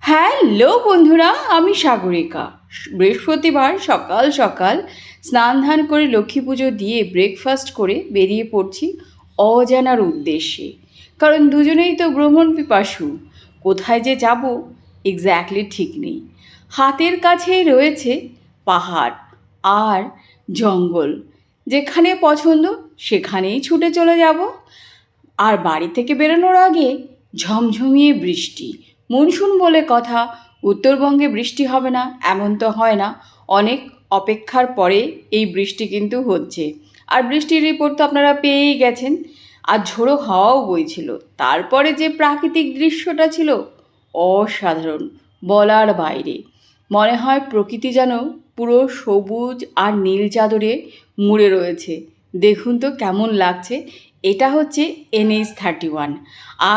Hello বন্ধুরা, আমি সাগরিকা। বৃহস্পতিবার সকাল সকাল স্নান ধান করে লক্ষ্মী পুজো দিয়ে ব্রেকফাস্ট করে বেরিয়ে পড়ছি অজানার উদ্দেশ্যে। কারণ দুজনেই তো ভ্রমণ পিপাসু। কোথায় যে যাব এক্স্যাক্টলি ঠিক নেই। হাতের কাছেই রয়েছে পাহাড় আর জঙ্গল। যেখানে পছন্দ সেখানেই ছুটে চলে যাব। আর বাড়ি থেকে বেরোনোর আগে ঝমঝমিয়ে বৃষ্টি। মনসুন বলে কথা, উত্তরবঙ্গে বৃষ্টি হবে না এমন তো হয় না। অনেক অপেক্ষার পরে এই বৃষ্টি কিন্তু হচ্ছে। আর বৃষ্টির রিপোর্ট তো আপনারা পেয়েই গেছেন। আর ঝোড়ো হাওয়াও বইছিল। তারপরে যে প্রাকৃতিক দৃশ্যটা ছিল অসাধারণ, বলার বাইরে। মনে হয় প্রকৃতি যেন পুরো সবুজ আর নীল চাদরে মুড়ে রয়েছে। দেখুন তো কেমন লাগছে। এটা হচ্ছে NH-31।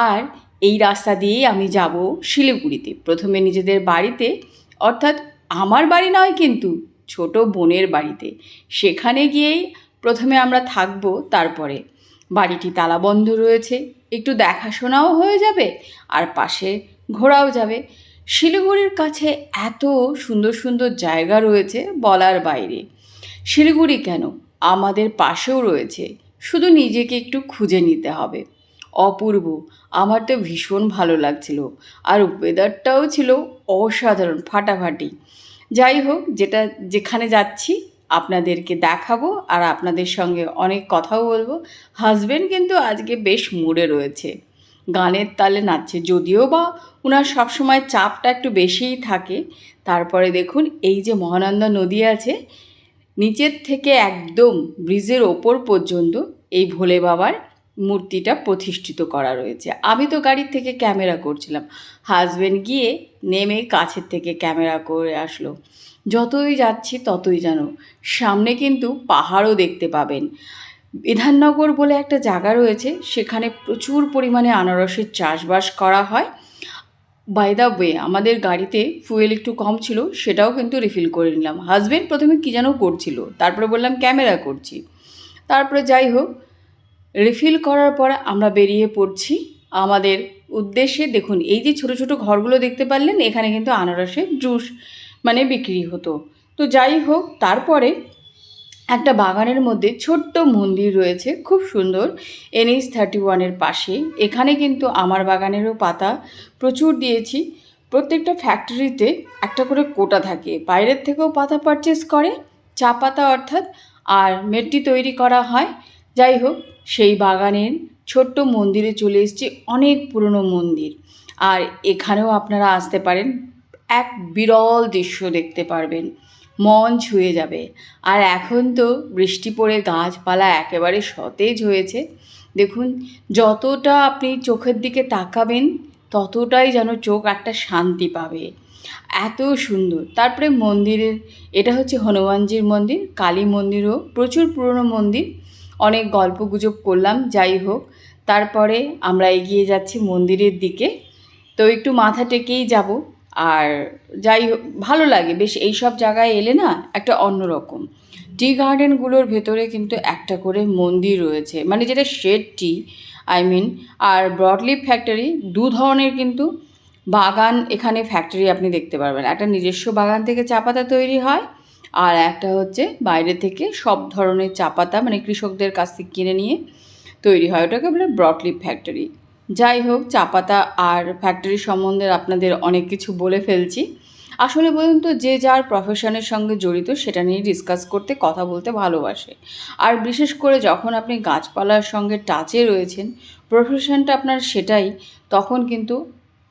আর এই রাস্তা দিয়েই আমি যাব শিলিগুড়িতে। প্রথমে নিজেদের বাড়িতে, অর্থাৎ আমার বাড়ি নয় কিন্তু ছোট বোনের বাড়িতে। সেখানে গিয়েই প্রথমে আমরা থাকবো। তারপরে বাড়িটি তালাবন্ধ রয়েছে, একটু দেখাশোনাও হয়ে যাবে আর পাশে ঘোরাও যাবে। শিলিগুড়ির কাছে এত সুন্দর সুন্দর জায়গা রয়েছে বলার বাইরে। শিলিগুড়ি কেন, আমাদের পাশেও রয়েছে, শুধু নিজেকে একটু খুঁজে নিতে হবে। অপূর্ব। আমার তো ভীষণ ভালো লাগছিল। আর ওয়েদারটাও ছিল অসাধারণ, ফাটাফাটি। যাই হোক, যেখানে যাচ্ছি আপনাদেরকে দেখাবো আর আপনাদের সঙ্গে অনেক কথাও বলবো। হাজব্যান্ড কিন্তু আজকে বেশ মুডে রয়েছে, গানের তালে নাচছে। যদিও বা ওনার সবসময় চাপটা একটু বেশিই থাকে। তারপরে দেখুন এই যে মহানন্দা নদী আছে, নিচের থেকে একদম ব্রিজের ওপর পর্যন্ত এই ভোলে বাবার মূর্তিটা প্রতিষ্ঠিত করা রয়েছে। আমি তো গাড়ির থেকে ক্যামেরা করছিলাম, হাজব্যান্ড গিয়ে নেমে কাছের থেকে ক্যামেরা করে আসলো। যতই যাচ্ছি ততই যেন সামনে কিন্তু পাহাড়ও দেখতে পাবেন। বিধাননগর বলে একটা জায়গা রয়েছে, সেখানে প্রচুর পরিমাণে আনারসের চাষবাস করা হয়। বাই দ্য ওয়ে, আমাদের গাড়িতে ফুয়েল একটু কম ছিল, সেটাও কিন্তু রিফিল করে নিলাম। হাজব্যান্ড প্রথমে কী যেন করছিল, তারপরে বললাম ক্যামেরা করছি। তারপরে যাই হোক, রিফিল করার পর আমরা বেরিয়ে পড়ছি আমাদের উদ্দেশ্যে। দেখুন এই যে ছোট ছোট ঘরগুলো দেখতে পারলেন, এখানে কিন্তু আনারসের জুস বিক্রি হতো। তো যাই হোক, তারপরে একটা বাগানের মধ্যে ছোট্ট মন্দির রয়েছে, খুব সুন্দর। NH-31-এর পাশে। এখানে কিন্তু আমার বাগানেরও পাতা প্রচুর দিয়েছি। প্রত্যেকটা ফ্যাক্টরিতে একটা করে কোটা থাকে, বাইরের থেকেও পাতা পারচেস করে, চা পাতা অর্থাৎ। আর মেট্টি তৈরি করা হয়। যাই হোক, সেই বাগানের ছোট্ট মন্দিরে চলে এসেছি, অনেক পুরনো মন্দির। আর এখানেও আপনারা আসতে পারেন, এক বিরল দৃশ্য দেখতে পারবেন, মন ছুঁয়ে যাবে। আর এখন তো বৃষ্টি পড়ে গাছপালা একেবারে সতেজ হয়েছে। দেখুন, যতটা আপনি চোখের দিকে তাকাবেন ততটাই যেন চোখ একটা শান্তি পাবে, এত সুন্দর। তারপরে মন্দিরের, এটা হচ্ছে হনুমানজির মন্দির, কালী মন্দিরও প্রচুর পুরনো মন্দির। অনেক গল্পগুজব করলাম। যাই হোক, তারপরে আমরা এগিয়ে যাচ্ছি মন্দিরের দিকে। তো একটু মাথা টেকেই যাব। আর যাই হোক, ভালো লাগে বেশ এই সব জায়গায় এলে না, একটা অন্যরকম। টি গার্ডেনগুলোর ভেতরে কিন্তু একটা করে মন্দির রয়েছে, মানে যেটা শেড টি আর ব্রডলিফ ফ্যাক্টরি, দু ধরনের কিন্তু বাগান এখানে ফ্যাক্টরি আপনি দেখতে পারবেন। একটা নিজস্ব বাগান থেকে চা পাতা তৈরি হয়, আর একটা হচ্ছে বাইরে থেকে সব ধরনের চা পাতা, মানে কৃষকদের কাছ থেকে কিনে নিয়ে তৈরি হয়, ওটাকে বলে ব্রডলিফ ফ্যাক্টরি। যাই হোক, চা পাতা আর ফ্যাক্টরি সম্বন্ধে আপনাদের অনেক কিছু বলে ফেলছি। আসলে বলুন তো, যে যার প্রফেশনের সঙ্গে জড়িত সেটা নিয়ে ডিসকাস করতে, কথা বলতে ভালোবাসে। আর বিশেষ করে যখন আপনি গাছপালার সঙ্গে টাচে রয়েছেন, প্রফেশনটা আপনার সেটাই, তখন কিন্তু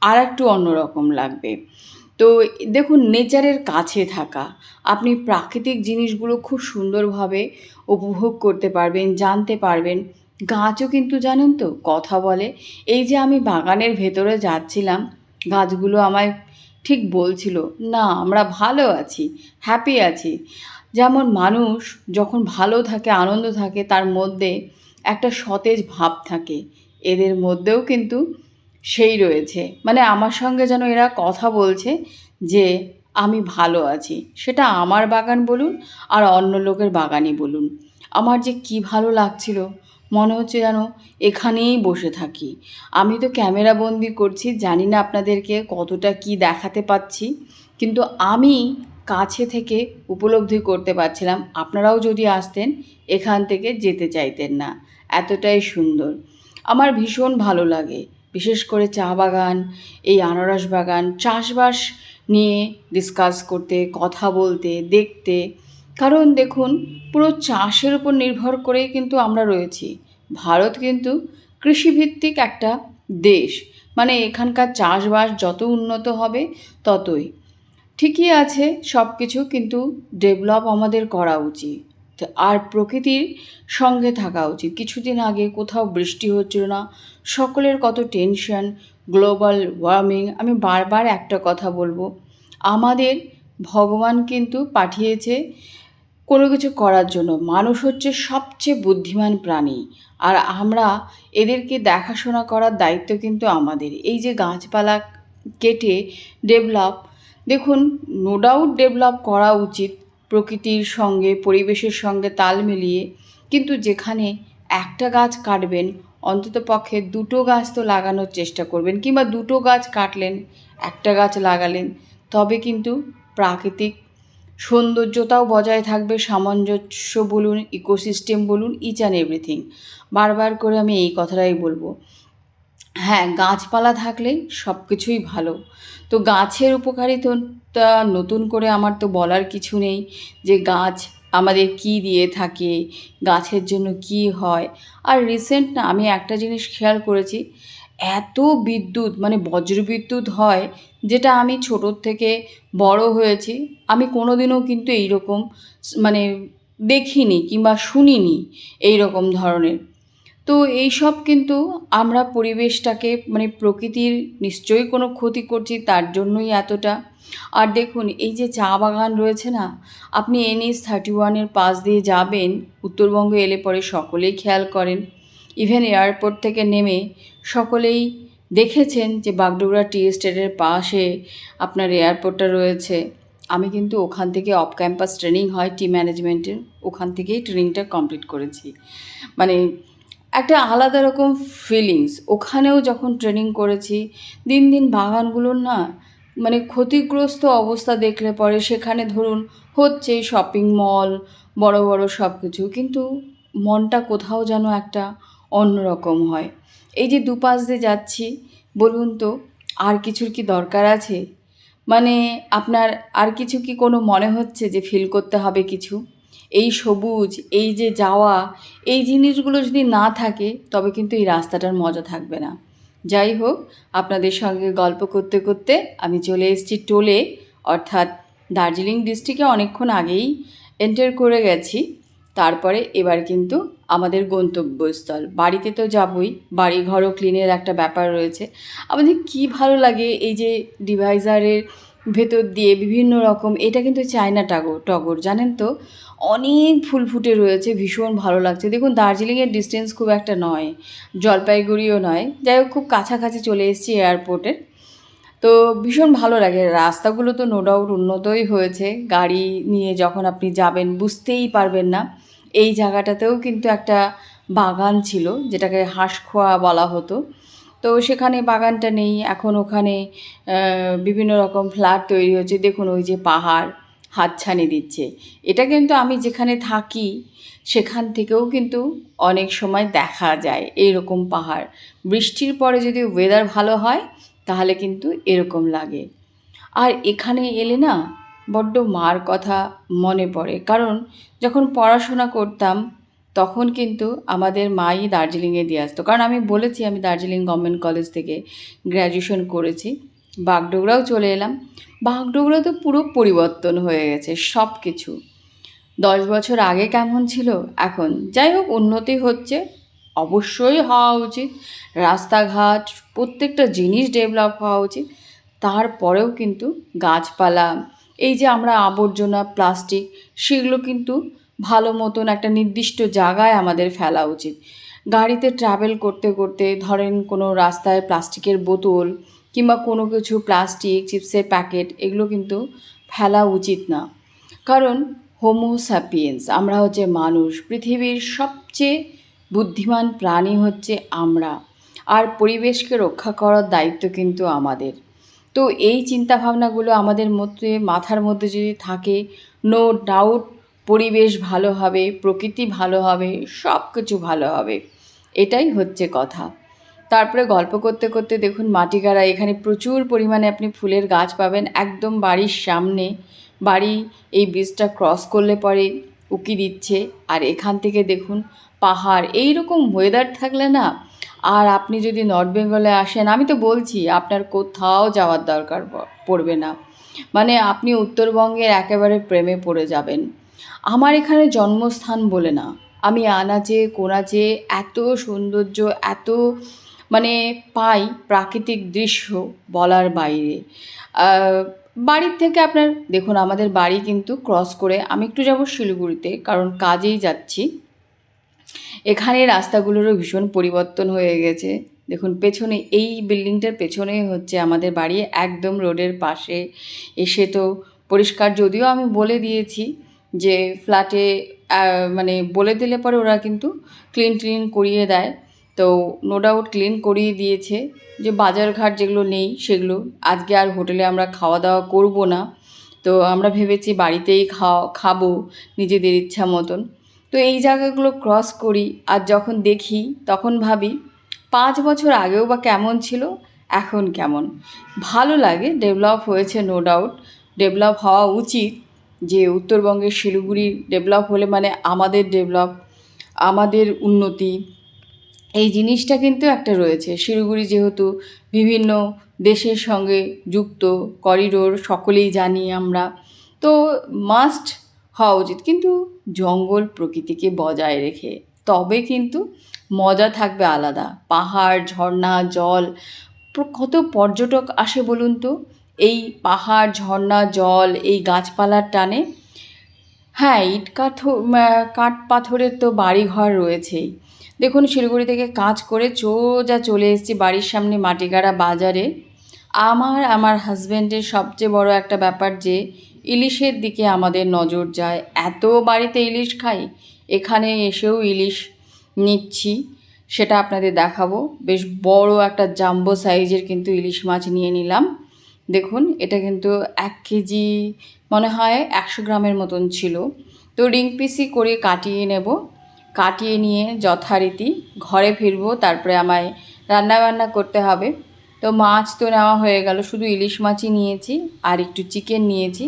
আর একটু অন্যরকম লাগবে। তো দেখুন, নেচারের কাছে থাকা, আপনি প্রাকৃতিক জিনিসগুলো খুব সুন্দরভাবে উপভোগ করতে পারবেন, জানতে পারবেন। গাছও কিন্তু জানেন তো কথা বলে। এই যে আমি বাগানের ভেতরে যাচ্ছিলাম, গাছগুলো আমায় ঠিক বলছিল, না আমরা ভালো আছি, হ্যাপি আছি। যেমন মানুষ যখন ভালো থাকে, আনন্দ থাকে, তার মধ্যে একটা সতেজ ভাব থাকে, এদের মধ্যেও কিন্তু সেই রয়েছে। মানে আমার সঙ্গে যেন এরা কথা বলছে যে আমি ভালো আছি। সেটা আমার বাগান বলুন আর অন্য লোকের বাগানই বলুন, আমার যে কি ভালো লাগছিল। মনে হচ্ছে যেন এখানেই বসে থাকি। আমি তো ক্যামেরা বন্দি করছি, জানি না আপনাদেরকে কতটা কি দেখাতে পাচ্ছি, কিন্তু আমি কাছে থেকে উপলব্ধি করতে পারছিলাম। আপনারাও যদি আসতেন এখান থেকে যেতে চাইতেন না, এতটাই সুন্দর। আমার ভীষণ ভালো লাগে, বিশেষ করে চা বাগান, এই আনারস বাগান, চাষবাস নিয়ে ডিসকাস করতে, কথা বলতে, দেখতে। কারণ দেখুন, পুরো চাষের উপর নির্ভর করেই কিন্তু আমরা রয়েছি। ভারত কিন্তু কৃষিভিত্তিক একটা দেশ, মানে এখানকার চাষবাস যত উন্নত হবে ততই। ঠিকই আছে সব কিছু, কিন্তু ডেভেলপ আমাদের করা উচিত আর প্রকৃতির সঙ্গে থাকা উচিত। কিছুদিন আগে কোথাও বৃষ্টি হচ্ছিল না, সকলের কত টেনশন, গ্লোবাল ওয়ার্মিং। আমি বারবার একটা কথা বলবো, আমাদের ভগবান কিন্তু পাঠিয়েছে কোনো কিছু করার জন্য। মানুষ হচ্ছে সবচেয়ে বুদ্ধিমান প্রাণী, আর আমরা এদেরকে দেখাশোনা করার দায়িত্ব কিন্তু আমাদের। এই যে গাছপালা কেটে ডেভেলপ, দেখুন, নো ডাউট ডেভেলপ করা উচিত প্রকৃতির সঙ্গে, পরিবেশের সঙ্গে তাল মিলিয়ে, কিন্তু যেখানে একটা গাছ কাটবেন অন্তত পক্ষে দুটো গাছ তো লাগানোর চেষ্টা করবেন, কিংবা দুটো গাছ কাটলেন একটা গাছ লাগালেন, তবে কিন্তু প্রাকৃতিক সৌন্দর্যতাও বজায় থাকবে, সামঞ্জস্য বলুন, ইকোসিস্টেম বলুন, ইচ অ্যান্ড এভরিথিং। বারবার করে আমি এই কথাটাই বলবো। হ্যাঁ, গাছপালা থাকলে সব কিছুই ভালো। তো গাছের উপকারিতা নতুন করে আমার তো বলার কিছু নেই, যে গাছ আমাদের কী দিয়ে থাকে, গাছের জন্য কী হয়। আর রিসেন্ট না আমি একটা জিনিস খেয়াল করেছি, এত বিদ্যুৎ, মানে বজ্রবিদ্যুৎ হয়, যেটা আমি ছোটোর থেকে বড় হয়েছি, আমি কোনো দিনও কিন্তু এইরকম মানে দেখিনি কিংবা শুনিনি এই রকম ধরনের। তো এইসব কিন্তু আমরা পরিবেশটাকে, মানে প্রকৃতির নিশ্চয়ই কোনো ক্ষতি করছি, তার জন্যই এতটা। আর দেখুন, এই যে চা বাগান রয়েছে না, আপনি NH-31-এর পাশ দিয়ে যাবেন, উত্তরবঙ্গে এলে পরে সকলেই খেয়াল করেন, ইভেন এয়ারপোর্ট থেকে নেমে সকলেই দেখেছেন যে বাগডোগরা টি এস্টেটের পাশে আপনার এয়ারপোর্টটা রয়েছে। আমি কিন্তু ওখান থেকে অফ ক্যাম্পাস ট্রেনিং হয় টি ম্যানেজমেন্টের, ওখান থেকেই ট্রেনিংটা কমপ্লিট করেছি। মানে একটা আলাদা রকম ফিলিংস। ওখানেও যখন ট্রেনিং করেছি, দিন দিন বাগানগুলোর না মানে ক্ষতিগ্রস্ত অবস্থা দেখলে পরে, সেখানে ধরুন হচ্ছে শপিং মল, বড় বড় সব কিছু, কিন্তু মনটা কোথাও যেন একটা অন্যরকম হয়। এই যে দুপাশ দিয়ে যাচ্ছি, বলুন তো আর কিছুর কি দরকার আছে? মানে আপনার আর কিছু কি কোনো মনে হচ্ছে যে ফিল করতে হবে কিছু? এই সবুজ, এই যে যাওয়া, এই জিনিসগুলো যদি না থাকে তবে কিন্তু এই রাস্তাটার মজা থাকবে না। যাই হোক, আপনাদের সঙ্গে গল্প করতে করতে আমি চলে এসেছি টোলে, অর্থাৎ দার্জিলিং ডিস্ট্রিক্টে অনেকক্ষণ আগেই এন্টার করে গেছি। তারপরে এবার কিন্তু আমাদের গন্তব্যস্থল, বাড়িতে তো যাবই, বাড়ি ঘরও ক্লিনের একটা ব্যাপার রয়েছে। আমাদের কি ভালো লাগে এই যে ডিভাইজারের ভেতর দিয়ে বিভিন্ন রকম, এটা কিন্তু চায়না টগর, জানেন তো, অনেক ফুল ফুটে রয়েছে, ভীষণ ভালো লাগছে। দেখুন, দার্জিলিংয়ের ডিস্টেন্স খুব একটা নয়, জলপাইগুড়িও নয়, যাই হোক খুব কাছাকাছি চলে এসেছি এয়ারপোর্টের। তো ভীষণ ভালো লাগে। রাস্তাগুলো তো নো ডাউট উন্নতই হয়েছে, গাড়ি নিয়ে যখন আপনি যাবেন বুঝতেই পারবেন না। এই জায়গাটাতেও কিন্তু একটা বাগান ছিল, যেটাকে হাঁসখোয়া বলা হতো। তো সেখানে বাগানটা নেই এখন, ওখানে বিভিন্ন রকম ফ্ল্যাট তৈরি হচ্ছে। দেখুন ওই যে পাহাড় হাতছানি দিচ্ছে, এটা কিন্তু আমি যেখানে থাকি সেখান থেকেও কিন্তু অনেক সময় দেখা যায় এইরকম পাহাড়। বৃষ্টির পরে যদি ওয়েদার ভালো হয় তাহলে কিন্তু এরকম লাগে। আর এখানে এলে না বড্ড মার কথা মনে পড়ে, কারণ যখন পড়াশোনা করতাম তখন কিন্তু আমাদের মাই দার্জিলিংয়ে দিয়ে আসতো। কারণ আমি বলেছি আমি দার্জিলিং গভর্নমেন্ট কলেজ থেকে গ্র্যাজুয়েশন করেছি, বাগডোগরাও চলে এলাম। বাগডোগরা তো পুরো পরিবর্তন হয়ে গেছে সব কিছু। 10 বছর আগে কেমন ছিল এখন, যাই হোক উন্নতি হচ্ছে, অবশ্যই হওয়া উচিত। রাস্তাঘাট প্রত্যেকটা জিনিস ডেভেলপ হওয়া উচিত। তারপরেও কিন্তু গাছপালা, এই যে আমরা আবর্জনা প্লাস্টিক, সেগুলো কিন্তু ভালো মতন একটা নির্দিষ্ট জায়গায় আমাদের ফেলা উচিত। গাড়িতে ট্রাভেল করতে করতে ধরেন কোনো রাস্তায় প্লাস্টিকের বোতল কিংবা কোনো কিছু প্লাস্টিক, চিপসের প্যাকেট, এগুলো কিন্তু ফেলা উচিত না। কারণ হোমো স্যাপিয়েন্স, আমরা হচ্ছে মানুষ, পৃথিবীর সবচেয়ে বুদ্ধিমান প্রাণী হচ্ছে আমরা, আর পরিবেশকে রক্ষা করার দায়িত্ব কিন্তু আমাদের। তো এই চিন্তাভাবনাগুলো আমাদের মধ্যে মাথার মধ্যে যদি থাকে, নো ডাউট পরিবেশ ভালো হবে, প্রকৃতি ভালো হবে, সব কিছু ভালো হবে। এটাই হচ্ছে কথা। তারপরে গল্প করতে করতে দেখুন মাটিগাড়া, এখানে প্রচুর পরিমাণে আপনি ফুলের গাছ পাবেন একদম বাড়ির সামনে। বাড়ি এই ব্রিজটা ক্রস করলে পরে উকি দিচ্ছে, আর এখান থেকে দেখুন পাহাড়। এই রকম ওয়েদার থাকলে না, আর আপনি যদি নর্থ বেঙ্গলে আসেন, আমি তো বলছি আপনার কোথাও যাওয়ার দরকার পড়বে না। মানে আপনি উত্তরবঙ্গের একেবারে প্রেমে পড়ে যাবেন। আমার এখানে জন্মস্থান বলে না, আমি আনাচে কোনাচে এত সৌন্দর্য, এত মানে পাই, প্রাকৃতিক দৃশ্য বলার বাইরে। বাড়ির থেকে আপনার দেখুন, আমাদের বাড়ি কিন্তু ক্রস করে আমি একটু যাব শিলিগুড়িতে, কারণ কাজেই যাচ্ছি। এখানে রাস্তাগুলোরও ভীষণ পরিবর্তন হয়ে গেছে। দেখুন পেছনে, এই বিল্ডিংটার পেছনেই হচ্ছে আমাদের বাড়ি, একদম রোডের পাশে। এসে তো পরিষ্কার, যদিও আমি বলে দিয়েছি যে ফ্ল্যাটে মানে বলে দিলে পরে ওরা কিন্তু ক্লিন করিয়ে দেয়। তো নো ডাউট ক্লিন করিয়ে দিয়েছে। যে বাজারঘাট যেগুলো নেই সেগুলো, আজকে আর হোটেলে আমরা খাওয়া দাওয়া করব না। তো আমরা ভেবেছি বাড়িতেই খাবো নিজেদের ইচ্ছা মতন। তো এই জায়গাগুলো ক্রস করি, আর যখন দেখি তখন ভাবি 5 বছর আগেও বা কেমন ছিল, এখন কেমন। ভালো লাগে, ডেভেলপ হয়েছে নো ডাউট, ডেভেলপ হওয়া উচিত। যে উত্তরবঙ্গের শিলিগুড়ি ডেভেলপ হলে মানে আমাদের ডেভেলপ, আমাদের উন্নতি, এই জিনিসটা কিন্তু একটা রয়েছে। শিলিগুড়ি যেহেতু বিভিন্ন দেশের সঙ্গে যুক্ত করিডোর, সকলেই জানি আমরা, তো মাস্ট হওয়া উচিত, কিন্তু জঙ্গল প্রকৃতিকে বজায় রেখে, তবে কিন্তু মজা থাকবে আলাদা। পাহাড়, ঝর্ণা, জল, কত পর্যটক আসে বলুন তো এই পাহাড়, ঝর্ণা, জল, এই গাছপালার টানে। হ্যাঁ, কাঠ পাথরের তো বাড়িঘর রয়েছেই। দেখুন শিলিগুড়ি থেকে কাজ করে সোজা চলে এসেছি বাড়ির সামনে মাটিগাড়া বাজারে। আমার হাজব্যান্ডের সবচেয়ে বড় একটা ব্যাপার যে ইলিশের দিকে আমাদের নজর যায়। এত বাড়িতে ইলিশ খাই, এখানে এসেও ইলিশ নিচ্ছি, সেটা আপনাদের দেখাবো। বেশ বড় একটা জাম্বো সাইজের কিন্তু ইলিশ মাছ নিয়ে নিলাম। দেখুন এটা কিন্তু 1 কেজি মনে হয় 100 গ্রামের মতন ছিল। তো রিং পিসি করে কাটিয়ে নেব, কাটিয়ে নিয়ে যথারীতি ঘরে ফিরবো। তারপরে আমায় রান্নাবান্না করতে হবে। তো মাছ তো নেওয়া হয়ে গেল, শুধু ইলিশ মাছই নিয়েছি আর একটু চিকেন নিয়েছি।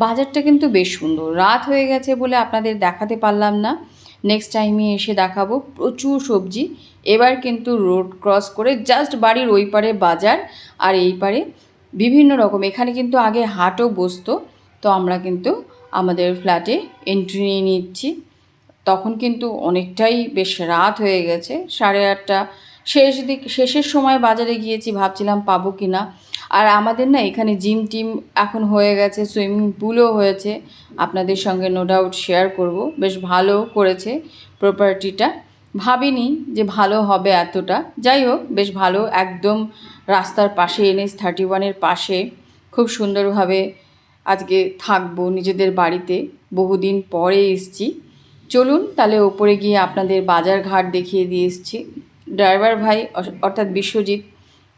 বাজারটা কিন্তু বেশ সুন্দর। রাত হয়ে গেছে বলে আপনাদের দেখাতে পারলাম না, নেক্সট টাইমে এসে দেখাবো। প্রচুর সবজি। এবার কিন্তু রোড ক্রস করে জাস্ট বাড়ির ওই পারে বাজার, আর এই পারে বিভিন্ন রকম, এখানে কিন্তু আগে হাটও বসতো। তো আমরা কিন্তু আমাদের ফ্ল্যাটে এন্ট্রি নিয়ে নিচ্ছি। তখন কিন্তু অনেকটাই বেশ রাত হয়ে গেছে, 8:30। শেষের সময় বাজারে গিয়েছি, ভাবছিলাম পাবো কি না। আর আমাদের না এখানে জিম টিম এখন হয়ে গেছে, সুইমিং পুলও হয়েছে, আপনাদের সঙ্গে নো ডাউট শেয়ার করব। বেশ ভালো করেছে প্রপার্টিটা, ভাবিনি যে ভালো হবে এতটা। যাই হোক, বেশ ভালো, একদম রাস্তার পাশে, NH-31-এর পাশে। খুব সুন্দরভাবে আজকে থাকবো নিজেদের বাড়িতে, বহুদিন পরে এসছি। চলুন তাহলে ওপরে গিয়ে আপনাদের বাজার ঘাট দেখিয়ে দিয়ে এসছি। ড্রাইভার ভাই অর্থাৎ বিশ্বজিৎ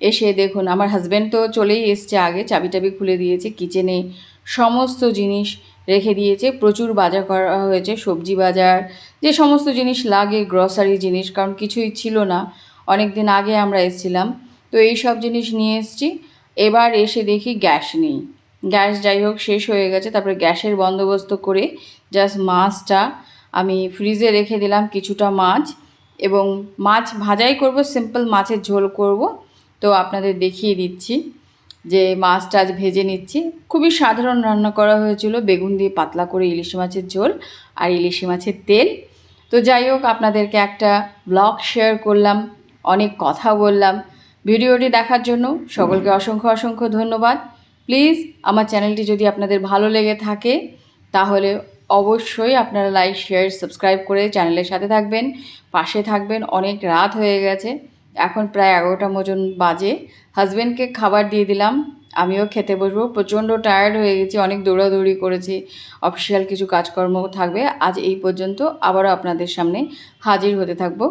এসে দেখুন, আমার হাজব্যান্ড তো চলেই এসছে আগে, চাবি টাবি খুলে দিয়েছে, কিচেনে সমস্ত জিনিস রেখে দিয়েছে। প্রচুর বাজার করা হয়েছে, সবজি বাজার, যে সমস্ত জিনিস লাগে, গ্রসারি জিনিস, কারণ কিছুই ছিল না, অনেক দিন আগে আমরা এসেছিলাম। তো এই সব জিনিস নিয়ে এসছি। এবার এসে দেখি গ্যাস নেই। গ্যাস যাই হোক শেষ হয়ে গেছে। তারপরে গ্যাসের বন্দোবস্ত করে জাস্ট মাছটা আমি ফ্রিজে রেখে দিলাম, কিছুটা মাছ, এবং মাছ ভাজাই করব, সিম্পল মাছের ঝোল করব। তো আপনাদের দেখিয়ে দিচ্ছি যে মাছটা আজ ভেজে নিচ্ছি। খুবই সাধারণ রান্না করা হয়েছিল, বেগুন দিয়ে পাতলা করে ইলিশ মাছের ঝোল আর ইলিশ মাছের তেল। তো যাই হোক, আপনাদেরকে একটা ব্লগ শেয়ার করলাম, অনেক কথা বললাম। ভিডিওটি দেখার জন্য সকলকে অসংখ্য অসংখ্য ধন্যবাদ। প্লিজ আমার চ্যানেলটি যদি আপনাদের ভালো লেগে থাকে তাহলে অবশ্যই আপনারা লাইক, শেয়ার, সাবস্ক্রাইব করে চ্যানেলের সাথে থাকবেন, পাশে থাকবেন। অনেক রাত হয়ে গেছে, এখন প্রায় 11টা মতন বাজে। হাজব্যান্ডকে খাবার দিয়ে দিলাম, আমিও খেতে বসবো। প্রচণ্ড টায়ার্ড হয়ে গেছি, অনেক দৌড়াদৌড়ি করেছি, অফিসিয়াল কিছু কাজকর্ম থাকবে। আজ এই পর্যন্ত, আবারও আপনাদের সামনে হাজির হতে থাকবো।